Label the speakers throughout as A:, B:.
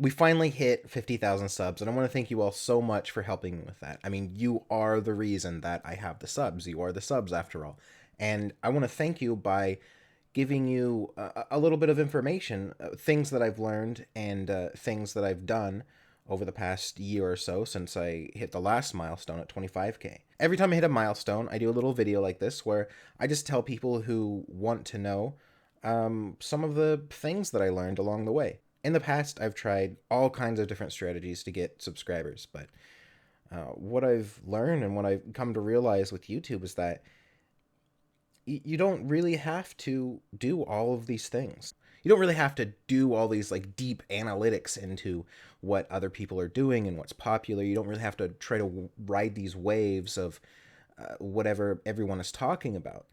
A: we finally hit 50,000 subs, and I want to thank you all so much for helping me with that. I mean, you are the reason that I have the subs. You are the subs after all. And I want to thank you by giving you a little bit of information, things that I've learned and things that I've done over the past year or so since I hit the last milestone at 25K. Every time I hit a milestone, I do a little video like this where I just tell people who want to know some of the things that I learned along the way. In the past, I've tried all kinds of different strategies to get subscribers, but what I've learned and what I've come to realize with YouTube is that you don't really have to do all of these things. You don't really have to do all these like deep analytics into what other people are doing and what's popular. You don't really have to try to ride these waves of whatever everyone is talking about.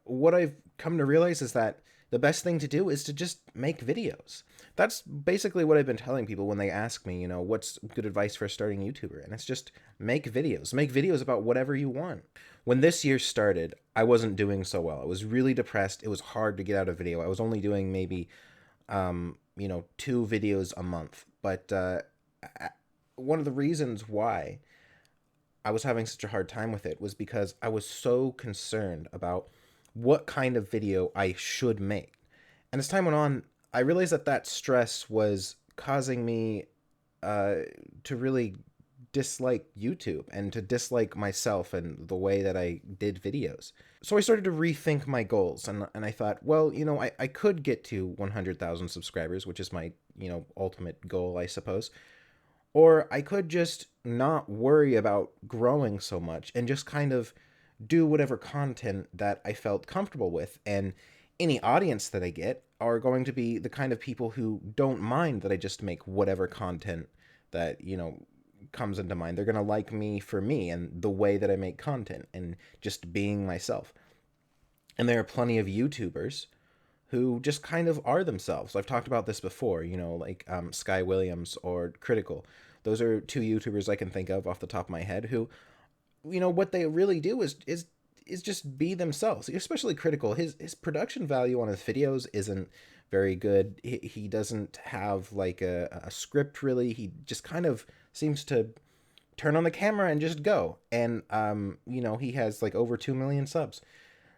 A: What I've come to realize is that the best thing to do is to just make videos. That's basically what I've been telling people when they ask me, what's good advice for a starting YouTuber? And it's just make videos. Make videos about whatever you want. When this year started, I wasn't doing so well. I was really depressed. It was hard to get out a video. I was only doing maybe, 2 videos a month. But one of the reasons why I was having such a hard time with it was because I was so concerned about what kind of video I should make. And as time went on, I realized that stress was causing me to really dislike YouTube and to dislike myself and the way that I did videos. So I started to rethink my goals, and I thought, well, I could get to 100,000 subscribers, which is my, ultimate goal, I suppose. Or I could just not worry about growing so much and just kind of do whatever content that I felt comfortable with. And any audience that I get are going to be the kind of people who don't mind that I just make whatever content that, comes into mind. They're going to like me for me and the way that I make content and just being myself. And there are plenty of YouTubers who just kind of are themselves. I've talked about this before, like Sky Williams or Critical. Those are two YouTubers I can think of off the top of my head who, what they really do is just be themselves. Especially Critical. His production value on his videos isn't very good. He doesn't have like a script really. He just kind of seems to turn on the camera and just go. And he has like over 2 million subs.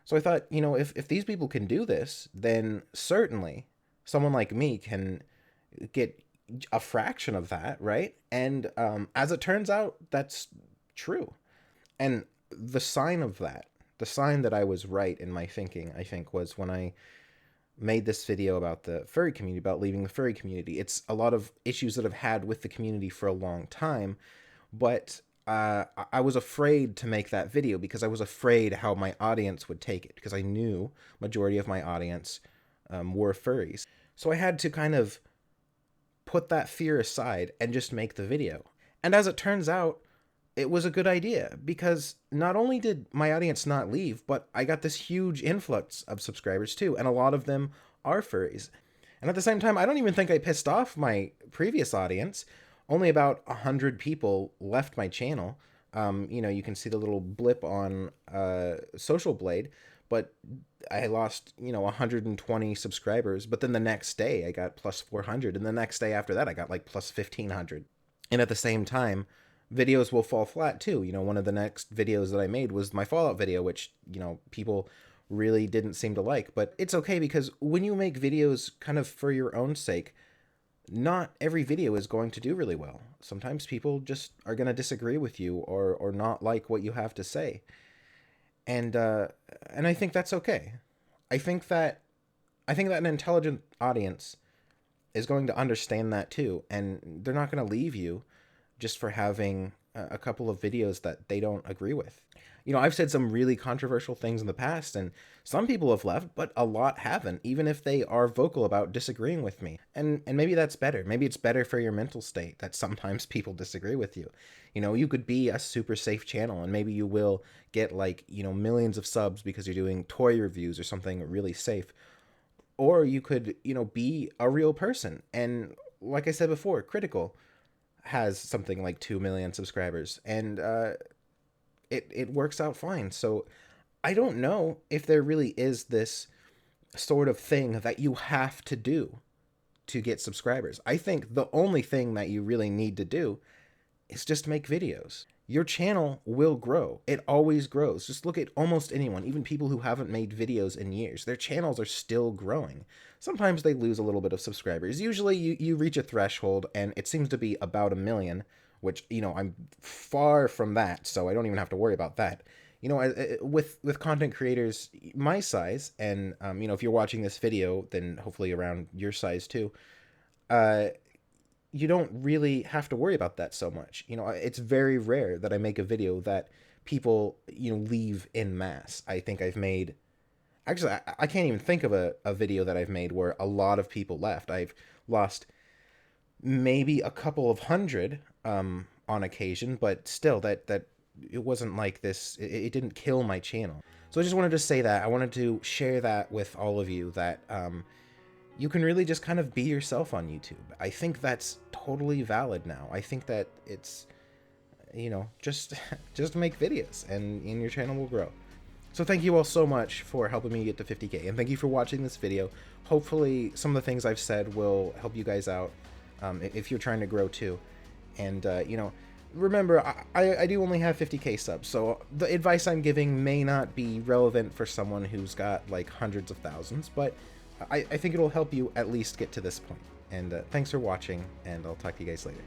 A: So I thought, if these people can do this, then certainly someone like me can get a fraction of that, right? And as it turns out, that's true. And the sign of that, the sign that I was right in my thinking, I think, was when I made this video about the furry community, about leaving the furry community. It's a lot of issues that I've had with the community for a long time, but I was afraid to make that video because I was afraid how my audience would take it, because I knew majority of my audience were furries. So I had to kind of put that fear aside and just make the video. And as it turns out, it was a good idea, because not only did my audience not leave, but I got this huge influx of subscribers too, and a lot of them are furries. And at the same time, I don't even think I pissed off my previous audience. Only about 100 people left my channel. You can see the little blip on Social Blade, but I lost, 120 subscribers. But then the next day I got plus 400, and the next day after that I got like plus 1,500. And at the same time, videos will fall flat too. One of the next videos that I made was my Fallout video, which, people really didn't seem to like. But it's okay, because when you make videos kind of for your own sake, not every video is going to do really well. Sometimes people just are going to disagree with you or not like what you have to say. And I think that's okay. I think that an intelligent audience is going to understand that too, and they're not going to leave you just for having a couple of videos that they don't agree with. I've said some really controversial things in the past, and some people have left, but a lot haven't, even if they are vocal about disagreeing with me. And maybe that's better. Maybe it's better for your mental state that sometimes people disagree with you. You could be a super safe channel, and maybe you will get like, millions of subs because you're doing toy reviews or something really safe. Or you could, be a real person. And like I said before, Critical has something like 2 million subscribers, and it works out fine. So I don't know if there really is this sort of thing that you have to do to get subscribers. I think the only thing that you really need to do is just make videos. Your channel will grow. It always grows. Just look at almost anyone, even people who haven't made videos in years. Their channels are still growing. Sometimes they lose a little bit of subscribers. Usually you reach a threshold, and it seems to be about 1 million, which, I'm far from that, so I don't even have to worry about that. With content creators my size, and, if you're watching this video, then hopefully around your size too, uh, you don't really have to worry about that so much. It's very rare that I make a video that people, leave in mass. I think I've made, actually, I can't even think of a video that I've made where a lot of people left. I've lost maybe a couple of hundred on occasion, but still, that it wasn't like this. It didn't kill my channel. So I just wanted to say that. I wanted to share that with all of you, that you can really just kind of be yourself on YouTube. I think that's totally valid now. I think that it's, just just make videos, and your channel will grow. So thank you all so much for helping me get to 50K, and thank you for watching this video. Hopefully some of the things I've said will help you guys out if you're trying to grow too. And, remember, I do only have 50K subs, so the advice I'm giving may not be relevant for someone who's got like hundreds of thousands, but I think it'll help you at least get to this point. And thanks for watching, and I'll talk to you guys later.